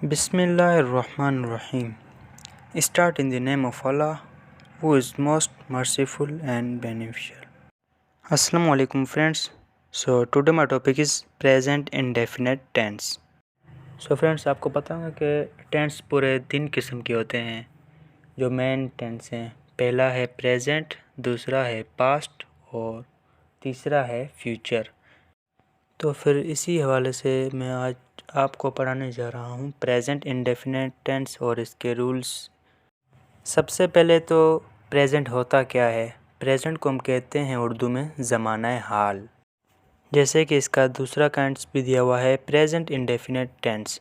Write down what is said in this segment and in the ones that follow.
Bismillahirrahmanirrahim. Start in the name of Allah, who is most merciful and beneficial. Assalamu alaikum friends. So today my topic is present indefinite tense. So friends, आपको पता होगा कि tense पूरे 3 किस्म के होते हैं जो मेन टेंस हैं। पहला है प्रेजेंट, दूसरा है पास्ट और तीसरा है फ्यूचर। तो फिर इसी हवाले से मैं आज आपको पढ़ाने जा रहा हूँ प्रेजेंट इंडेफिनिट टेंस और इसके रूल्स। सबसे पहले तो प्रेजेंट होता क्या है। प्रेजेंट को हम कहते हैं उर्दू में ज़माना हाल। जैसे कि इसका दूसरा काइंड्स भी दिया हुआ है प्रेजेंट इंडेफिनिट टेंस।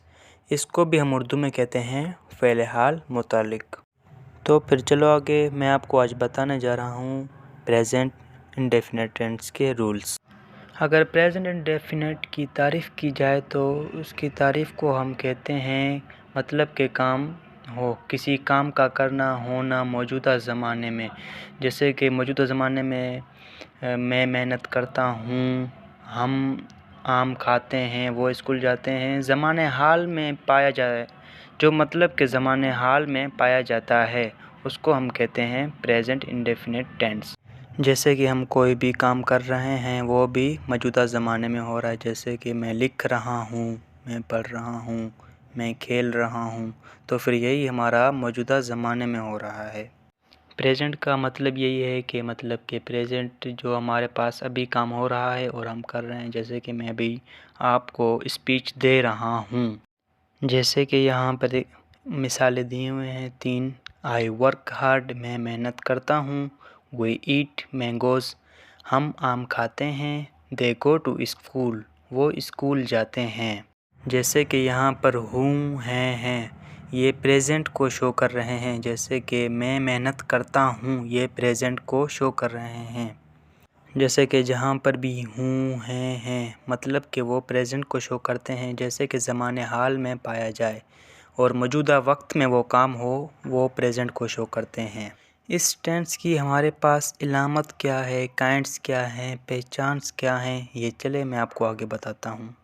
इसको भी हम उर्दू में कहते हैं फ़ेल हाल मुतालिक। तो फिर चलो आगे मैं आपको आज बताने जा रहा हूँ प्रेजेंट इंडेफिनिट टेंस के रूल्स। अगर प्रेजेंट इंडेफिनिट की तारीफ़ की जाए तो उसकी तारीफ़ को हम कहते हैं मतलब के काम हो, किसी काम का करना होना मौजूदा ज़माने में। जैसे कि मौजूदा ज़माने में मैं मेहनत करता हूँ, हम आम खाते हैं, वो स्कूल जाते हैं। ज़माने हाल में पाया जाए जो मतलब के ज़माने हाल में पाया जाता है उसको हम कहते हैं प्रेजेंट इंडेफिनिट टेंस। जैसे कि हम कोई भी काम कर रहे हैं वो भी मौजूदा ज़माने में हो रहा है। जैसे कि मैं लिख रहा हूँ, मैं पढ़ रहा हूँ, मैं खेल रहा हूँ, तो फिर यही हमारा मौजूदा ज़माने में हो रहा है। प्रेजेंट का मतलब यही है कि मतलब कि प्रेजेंट जो हमारे पास अभी काम हो रहा है और हम कर रहे हैं। जैसे कि मैं अभी आपको स्पीच दे रहा हूँ। जैसे कि यहाँ पर मिसालें दिए हुए हैं 3। आई वर्क हार्ड, मैं मेहनत करता हूँ। वी ईट मैंगोज़, हम आम खाते हैं। दे गो टू स्कूल, वो स्कूल जाते हैं। जैसे कि यहाँ पर हूँ हैं ये प्रेजेंट को शो कर रहे हैं। जैसे कि मैं मेहनत करता हूँ ये प्रेजेंट को शो कर रहे हैं। जैसे कि जहाँ पर भी हूँ हैं मतलब कि वो प्रेजेंट को शो करते हैं। जैसे कि ज़माने हाल में पाया जाए और मौजूदा वक्त में वो काम हो वो प्रेजेंट को शो करते हैं। इस टेंस की हमारे पास इलामत क्या है, काइंड्स क्या हैं, पहचान्स क्या हैं, ये चले मैं आपको आगे बताता हूँ।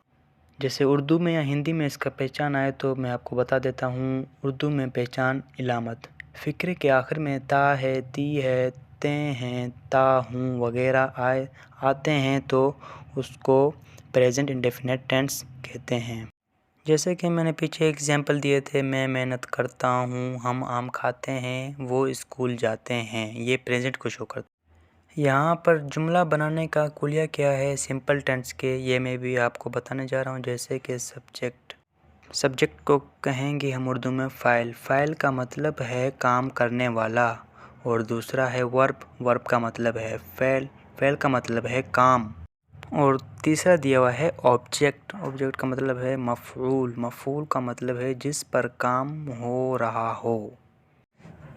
जैसे उर्दू में या हिंदी में इसका पहचान आए तो मैं आपको बता देता हूँ। उर्दू में पहचान इलामत, फ़िक्रे के आखिर में ता है, ती है, ते हैं, ता हूँ वगैरह आते हैं तो उसको प्रेजेंट इंडेफिनिट टेंस कहते हैं। जैसे कि मैंने पीछे एग्जांपल दिए थे, मैं मेहनत करता हूँ, हम आम खाते हैं, वो स्कूल जाते हैं, ये प्रेजेंट को शो करता है। यहाँ पर जुमला बनाने का कुलिया क्या है सिंपल टेंस के, ये मैं भी आपको बताने जा रहा हूँ। जैसे कि सब्जेक्ट को कहेंगे हम उर्दू में फ़ाइल। फ़ाइल का मतलब है काम करने वाला। और दूसरा है वर्ब का मतलब है फ़ेल का मतलब है काम। और तीसरा दिया हुआ है ऑब्जेक्ट का मतलब है मफ़ऊल का मतलब है जिस पर काम हो रहा हो।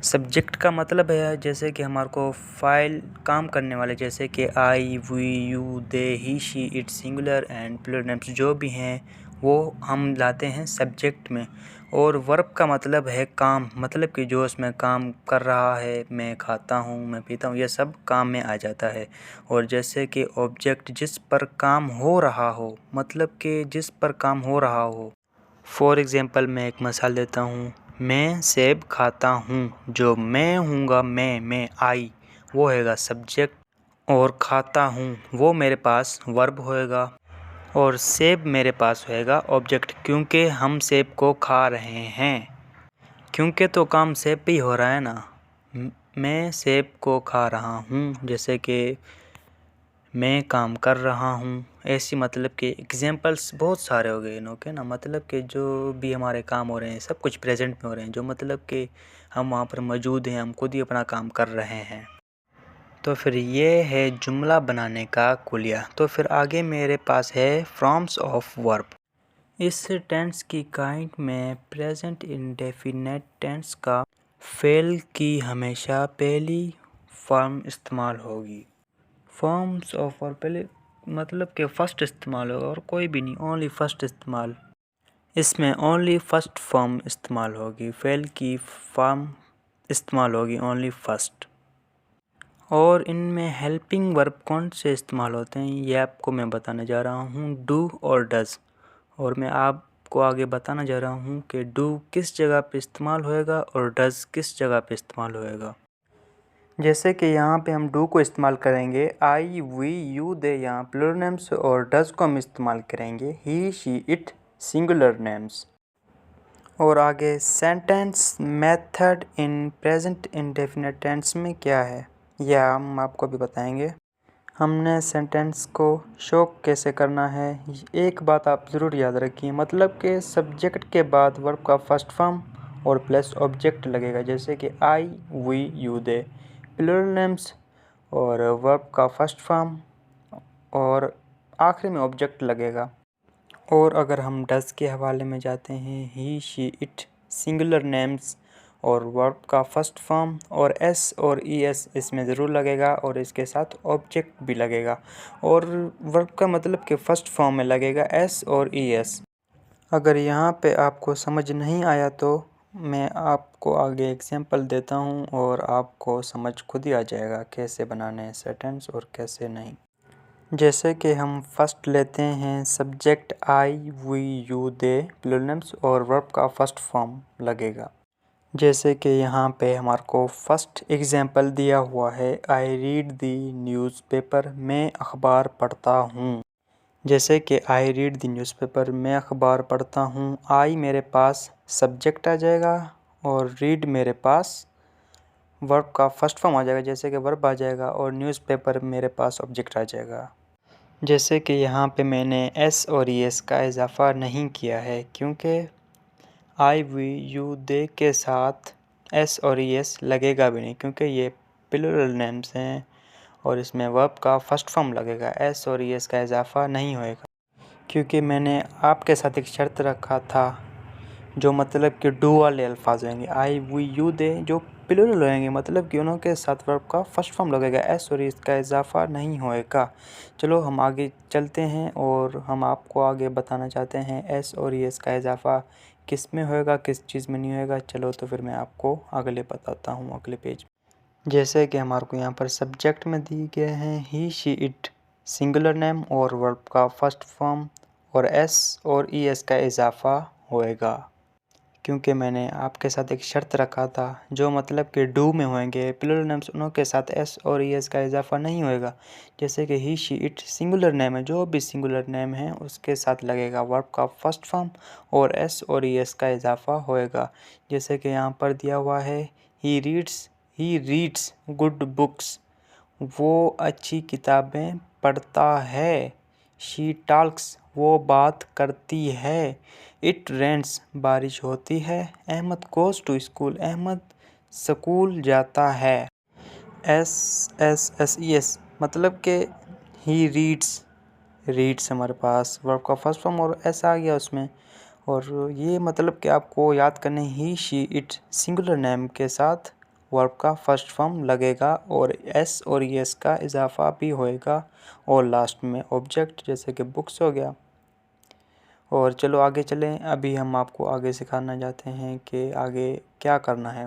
सब्जेक्ट का मतलब है जैसे कि हमारे को फ़ाइल काम करने वाले, जैसे कि I, we, you, they, he, she, it, singular and plural names जो भी हैं वो हम लाते हैं सब्जेक्ट में। और वर्ब का मतलब है काम, मतलब कि जो उसमें काम कर रहा है, मैं खाता हूँ, मैं पीता हूँ, ये सब काम में आ जाता है। और जैसे कि ऑब्जेक्ट जिस पर काम हो रहा हो, मतलब कि जिस पर काम हो रहा हो। फॉर एग्ज़ाम्पल मैं एक मिसाल देता हूँ, मैं सेब खाता हूँ। जो मैं हूँगा मैं आई वो होएगा सब्जेक्ट और खाता हूँ वो मेरे पास वर्ब होएगा और सेब मेरे पास होएगा ऑब्जेक्ट, क्योंकि हम सेब को खा रहे हैं। क्योंकि तो काम सेब पे ही हो रहा है ना। मैं सेब को खा रहा हूँ, जैसे कि मैं काम कर रहा हूँ, ऐसी मतलब कि एग्जांपल्स बहुत सारे हो गए इनों के ना। मतलब कि जो भी हमारे काम हो रहे हैं सब कुछ प्रेजेंट में हो रहे हैं, जो मतलब कि हम वहाँ पर मौजूद हैं, हम खुद ही अपना काम कर रहे हैं। तो फिर ये है जुमला बनाने का कुलिया। तो फिर आगे मेरे पास है फॉर्म्स ऑफ वर्ब। इस टेंस की काइंड में प्रेजेंट इंडेफिनिट टेंस का फेल की हमेशा पहली फॉर्म इस्तेमाल होगी। फॉर्म्स ऑफ वर्ब पहले मतलब कि फ़र्स्ट इस्तेमाल होगा और कोई भी नहीं, ओनली फ़र्स्ट इस्तेमाल। इसमें ओनली फ़र्स्ट फॉर्म इस्तेमाल होगी, फेल की फॉर्म इस्तेमाल होगी ओनली फ़र्स्ट। और इनमें हेल्पिंग वर्ब कौन से इस्तेमाल होते हैं ये आपको मैं बताने जा रहा हूँ, डू और डज़। और मैं आप आपको आगे बताना जा रहा हूँ कि डू किस जगह पे इस्तेमाल होएगा और डज़ किस जगह पे इस्तेमाल होएगा। जैसे कि यहाँ पे हम डू को इस्तेमाल करेंगे आई, वी, यू, दे, यहाँ प्लूरल नेम्स, और डज़ को हम इस्तेमाल करेंगे he, she, it singular names. और आगे sentence method in present indefinite tense में क्या है यह हम आपको भी बताएंगे। हमने सेंटेंस को शो कैसे करना है, एक बात आप ज़रूर याद रखिए, मतलब कि सब्जेक्ट के बाद वर्ब का फर्स्ट फॉर्म और प्लस ऑब्जेक्ट लगेगा। जैसे कि I, we, you, they plural names और वर्ब का फर्स्ट फॉर्म और आखिरी में ऑब्जेक्ट लगेगा। और अगर हम डज़ के हवाले में जाते हैं, ही, शी, इट सिंगुलर नेम्स और वर्ब का फर्स्ट फॉर्म और एस और ई एस इसमें ज़रूर लगेगा और इसके साथ ऑब्जेक्ट भी लगेगा। और वर्ब का मतलब कि फ़र्स्ट फॉर्म में लगेगा एस और ई एस। अगर यहाँ पे आपको समझ नहीं आया तो मैं आपको आगे एग्जांपल देता हूँ और आपको समझ खुद ही आ जाएगा कैसे बनाने हैं सेंटेंस और कैसे नहीं। जैसे कि हम फर्स्ट लेते हैं subject I, we, you, they plural names और वर्ब का फर्स्ट फॉर्म लगेगा। जैसे कि यहाँ पे हमारे को फर्स्ट एग्जांपल दिया हुआ है, आई रीड दी न्यूज़पेपर, मैं अखबार पढ़ता हूँ। जैसे कि आई रीड दी न्यूज़पेपर, मैं अखबार पढ़ता हूँ, आई मेरे पास सब्जेक्ट आ जाएगा और रीड मेरे पास वर्ब का फर्स्ट फॉर्म आ जाएगा, जैसे कि वर्ब आ जाएगा, और न्यूज़पेपर मेरे पास ऑब्जेक्ट आ जाएगा। जैसे कि यहाँ पे मैंने एस और ई एस का इजाफ़ा नहीं किया है क्योंकि आई, वी, यू, दे के साथ एस और ई एस लगेगा भी नहीं क्योंकि ये प्लूरल नेम्स हैं और इसमें वर्ब का फर्स्ट फॉर्म लगेगा, एस और ई एस का इजाफ़ा नहीं होएगा। क्योंकि मैंने आपके साथ एक शर्त रखा था जो मतलब कि डू वाले अल्फाज होंगे, आई, वी, यू, दे जो प्लूरल होंगे मतलब कि उनके साथ वर्ब का फर्स्ट फॉर्म लगेगा, एस और इसका इजाफ़ा नहीं होएगा। चलो हम आगे चलते हैं और हम आपको आगे बताना चाहते हैं एस और एस का इजाफ़ा किस में होएगा किस चीज़ में नहीं होएगा। चलो तो फिर मैं आपको अगले बताता हूँ अगले पेज। जैसे कि हमारे को यहाँ पर सब्जेक्ट में दिए गए हैं ही, शी, इट सिंगुलर नेम और वर्ब का फर्स्ट फॉर्म और एस और ई एस का इजाफ़ा होएगा क्योंकि मैंने आपके साथ एक शर्त रखा था जो मतलब कि डू में होंगे प्लूरल नेम्स उनों के साथ एस और ई एस का इजाफ़ा नहीं होएगा। जैसे कि ही, शी, इट सिंगुलर नेम है, जो भी सिंगुलर नेम है उसके साथ लगेगा वर्ब का फर्स्ट फॉर्म और एस और ई एस का इजाफ़ा होएगा। जैसे कि यहाँ पर दिया हुआ है ही रीड्स गुड बुक्स, वो अच्छी किताबें पढ़ता है। शी टॉक्स, वो बात करती है। इट रेन्स, बारिश होती है। Ahmad goes to school, Ahmad school जाता है। एस मतलब कि ही रीड्स हमारे पास वर्ब का फर्स्ट फॉर्म और एस आ गया उसमें। और ये मतलब कि आपको याद करने he, she, it singular name के साथ वर्ब का फर्स्ट फॉर्म लगेगा और एस और एस का इजाफ़ा भी होएगा और लास्ट में ऑब्जेक्ट जैसे कि बुक्स हो गया। और चलो आगे चलें, अभी हम आपको आगे सिखाना चाहते हैं कि आगे क्या करना है।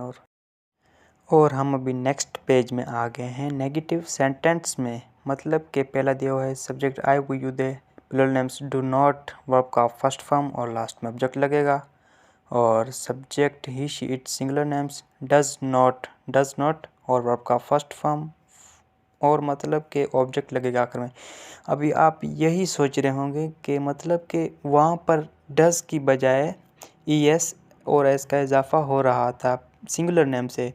और हम अभी नेक्स्ट पेज में आ गए हैं नेगेटिव सेंटेंस में। मतलब कि पहला दिया हुआ है subject I, we, you, they plural names do not verb का फर्स्ट फॉर्म और लास्ट में ऑब्जेक्ट लगेगा। और subject he, she, it singular names does not और वर्ब का फर्स्ट फॉर्म और मतलब कि ऑब्जेक्ट लगेगा आखिर में। अभी आप यही सोच रहे होंगे कि मतलब कि वहाँ पर डज की बजाय ई एस और एस का इजाफ़ा हो रहा था सिंगुलर नेम से,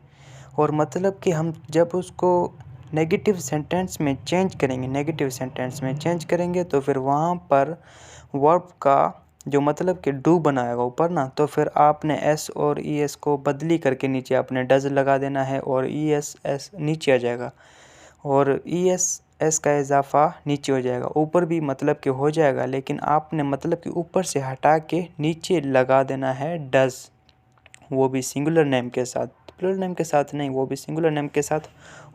और मतलब कि हम जब उसको नेगेटिव सेंटेंस में चेंज करेंगे तो फिर वहाँ पर वर्ब का जो मतलब कि डू बनाएगा ऊपर ना, तो फिर आपने एस और ई एस को बदली करके नीचे आपने डज लगा देना है और ई एस नीचे आ जाएगा और ई एस का इजाफ़ा नीचे हो जाएगा। ऊपर भी मतलब कि हो जाएगा लेकिन आपने मतलब कि ऊपर से हटा के नीचे लगा देना है डज, वो भी सिंगुलर नेम के साथ, प्लूरल नेम के साथ नहीं, वो भी सिंगुलर नेम के साथ।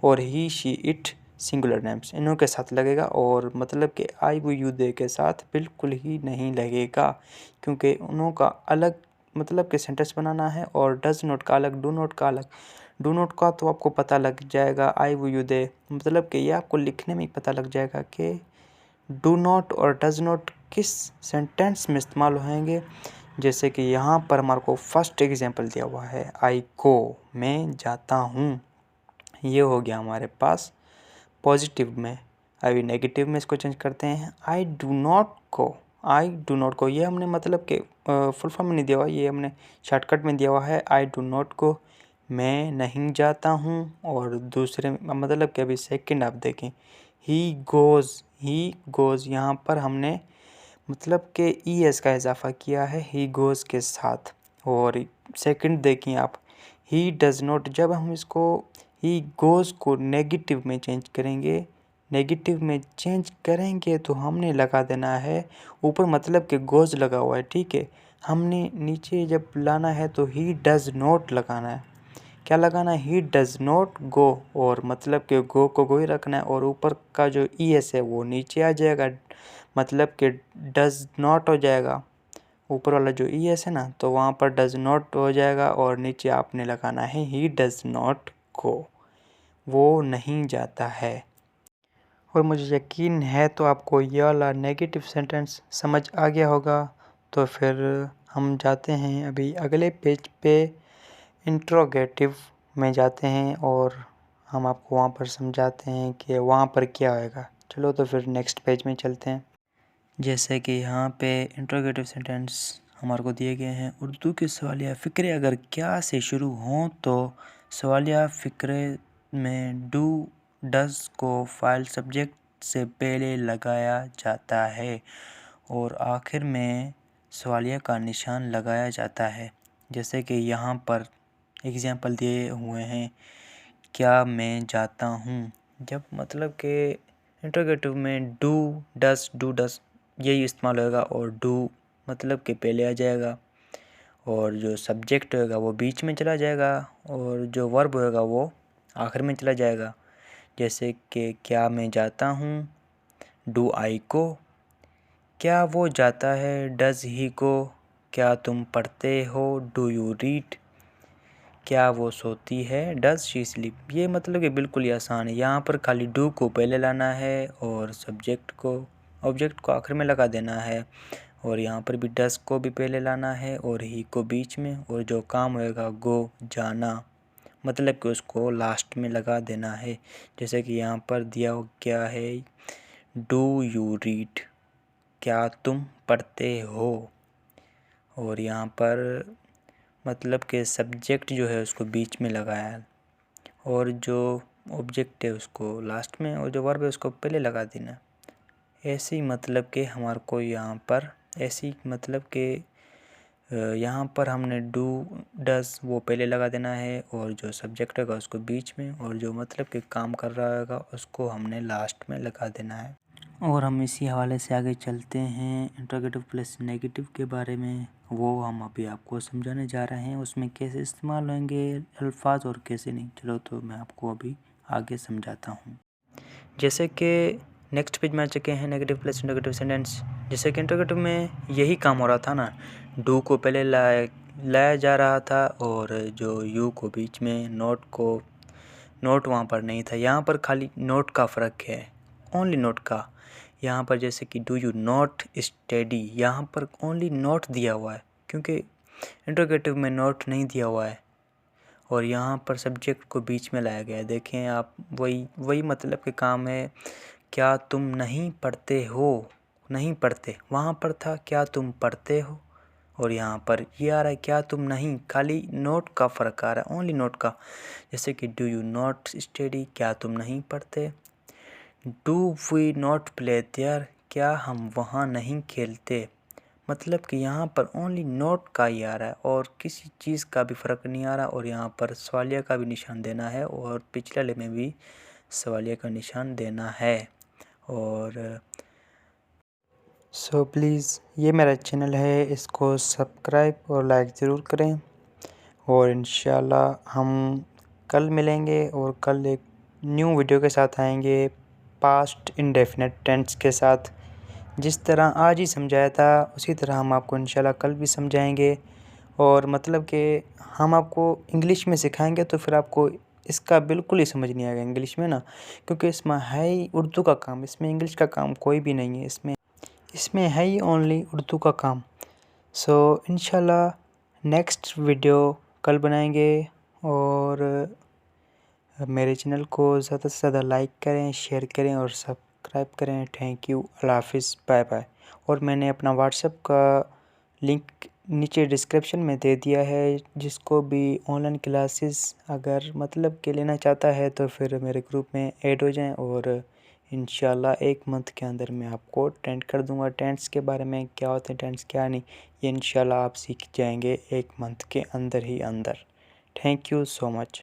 और ही, शी, इट सिंगुलर नेम्स इन्हों के साथ लगेगा और मतलब कि आई, वी, यू, दे के साथ बिल्कुल ही नहीं लगेगा क्योंकि उन्हों का अलग मतलब कि सेंटेंस बनाना है और डज नॉट का अलग, डू नॉट का अलग। डू नॉट का तो आपको पता लग जाएगा, आई, वी, यू, दे मतलब कि ये आपको लिखने में ही पता लग जाएगा कि डू नॉट और डज नॉट किस सेंटेंस में इस्तेमाल होंगे। जैसे कि यहाँ पर हमारे को फर्स्ट एग्जांपल दिया हुआ है आई गो, मैं जाता हूँ। ये हो गया हमारे पास पॉजिटिव में। अभी नेगेटिव में इसको चेंज करते हैं, I do not go. I do not go ये हमने मतलब कि फुल फॉर्म में नहीं दिया हुआ, ये हमने शॉर्टकट में दिया हुआ है। आई डू नॉट गो, मैं नहीं जाता हूँ। और दूसरे मतलब कि अभी सेकंड आप देखें, ही गोज़ यहाँ पर हमने मतलब कि ई एस का इजाफा किया है ही गोज़ के साथ। और सेकंड देखिए आप, ही डज़ नॉट, जब हम इसको ही गोज़ को नेगेटिव में चेंज करेंगे तो हमने लगा देना है ऊपर, मतलब कि गोज़ लगा हुआ है, ठीक है। हमने नीचे जब लाना है तो ही डज़ नॉट लगाना है। क्या लगाना है? ही डज़ नॉट गो, और मतलब कि गो को गो ही रखना है, और ऊपर का जो ई एस है वो नीचे आ जाएगा, मतलब कि डज़ नॉट हो जाएगा। ऊपर वाला जो ई एस है ना, तो वहाँ पर डज़ नॉट हो जाएगा, और नीचे आपने लगाना है ही डज़ नॉट गो, वो नहीं जाता है। और मुझे यकीन है तो आपको ये वाला नेगेटिव सेंटेंस समझ आ गया होगा। तो फिर हम जाते हैं अभी अगले पेज पे, इंट्रोगेटिव में जाते हैं, और हम आपको वहाँ पर समझाते हैं कि वहाँ पर क्या होएगा। चलो तो फिर नेक्स्ट पेज में चलते हैं। जैसे कि यहाँ पे इंट्रोगेटिव सेंटेंस हमारे को दिए गए हैं। उर्दू के सवालिया फ़िक्रे अगर क्या से शुरू हों तो सवालिया फ़िक्रे में डू डज़ को फ़ाइल सब्जेक्ट से पहले लगाया जाता है और आखिर में सवालिया का निशान लगाया जाता है। जैसे कि यहाँ पर एग्जाम्पल दिए हुए हैं, क्या मैं जाता हूँ। जब मतलब कि इंट्रोगेटिव में डू डज़ यही इस्तेमाल होगा, और डू मतलब कि पहले आ जाएगा, और जो सब्जेक्ट होगा वो बीच में चला जाएगा, और जो वर्ब होगा वो आखिर में चला जाएगा। जैसे कि क्या मैं जाता हूँ, डू आई गो। क्या वो जाता है, डज़ ही गो। क्या तुम पढ़ते हो, डू यू रीड। क्या वो सोती है, डज़ शी स्लीप। ये मतलब कि बिल्कुल ही आसान है। यहाँ पर खाली डू को पहले लाना है और ऑब्जेक्ट को आखिर में लगा देना है, और यहाँ पर भी डज़ को भी पहले लाना है और ही को बीच में, और जो काम होएगा गो जाना, मतलब कि उसको लास्ट में लगा देना है। जैसे कि यहाँ पर दिया क्या है, डू यू रीड, क्या तुम पढ़ते हो। और यहाँ पर मतलब कि सब्जेक्ट जो है उसको बीच में लगाया है, और जो ऑब्जेक्ट है उसको लास्ट में, और जो वर्ब है उसको पहले लगा देना। ऐसी मतलब कि हमारे को यहाँ पर यहाँ पर हमने डू डज़ वो पहले लगा देना है, और जो सब्जेक्ट होगा उसको बीच में, और जो मतलब कि काम कर रहा होगा उसको हमने लास्ट में लगा देना है। और हम इसी हवाले से आगे चलते हैं इंट्रोगेटिव प्लस नेगेटिव के बारे में। वो हम अभी आपको समझाने जा रहे हैं, उसमें कैसे इस्तेमाल होंगे अल्फाज और कैसे नहीं। चलो तो मैं आपको अभी आगे समझाता हूँ। जैसे कि नेक्स्ट पेज में आ चुके हैं नेगेटिव प्लस इंट्रोगेटिव सेंटेंस। जैसे कि इंट्रोगेटिव में यही काम हो रहा था ना, डू को पहले लाया जा रहा था, और जो यू को बीच में, नोट वहाँ पर नहीं था। यहाँ पर खाली नोट का फ़र्क है, ओनली नोट का। यहाँ पर जैसे कि डू यू नॉट स्टडी, यहाँ पर ओनली नोट दिया हुआ है, क्योंकि इंट्रोगेटिव में नोट नहीं दिया हुआ है, और यहाँ पर सब्जेक्ट को बीच में लाया गया है। देखें आप, वही मतलब के काम है। क्या तुम नहीं पढ़ते हो, नहीं पढ़ते, वहाँ पर था क्या तुम पढ़ते हो, और यहाँ पर ये आ रहा है क्या तुम नहीं, खाली नोट का फ़र्क आ रहा है, ओनली नोट का। जैसे कि डू यू नॉट स्टडी, क्या तुम नहीं पढ़ते। Do we not play there, क्या हम वहाँ नहीं खेलते। मतलब कि यहाँ पर ओनली नोट का ही आ रहा है, और किसी चीज़ का भी फ़र्क नहीं आ रहा। और यहाँ पर सवालिया का भी निशान देना है, और पिछले वाले में भी सवालिया का निशान देना है। और सो प्लीज़ ये मेरा चैनल है, इसको सब्सक्राइब और लाइक ज़रूर करें। और इंशाल्लाह हम कल मिलेंगे, और कल एक न्यू वीडियो के साथ आएंगे पास्ट इंडेफिनिट टेंस के साथ। जिस तरह आज ही समझाया था उसी तरह हम आपको इंशाल्लाह कल भी समझाएंगे। और मतलब कि हम आपको इंग्लिश में सिखाएंगे तो फिर आपको इसका बिल्कुल ही समझ नहीं आएगा इंग्लिश में ना, क्योंकि इसमें है ही उर्दू का काम, इसमें इंग्लिश का काम कोई भी नहीं है। इसमें है ही ओनली उर्दू का काम। सो इंशाल्लाह नेक्स्ट वीडियो कल बनाएंगे। और मेरे चैनल को ज़्यादा से ज़्यादा लाइक करें, शेयर करें और सब्सक्राइब करें। थैंक यू, अल्लाह हाफिज़, बाय बाय। और मैंने अपना व्हाट्सएप का लिंक नीचे डिस्क्रिप्शन में दे दिया है, जिसको भी ऑनलाइन क्लासेस अगर मतलब के लेना चाहता है तो फिर मेरे ग्रुप में ऐड हो जाएं। और इंशाल्लाह 1 मंथ के अंदर मैं आपको ट्रेंड कर दूंगा। ट्रेंड्स के बारे में क्या होते हैं, ट्रेंड्स क्या नहीं, ये इंशाल्लाह आप सीख जाएंगे 1 मंथ के अंदर ही अंदर। Thank you so much.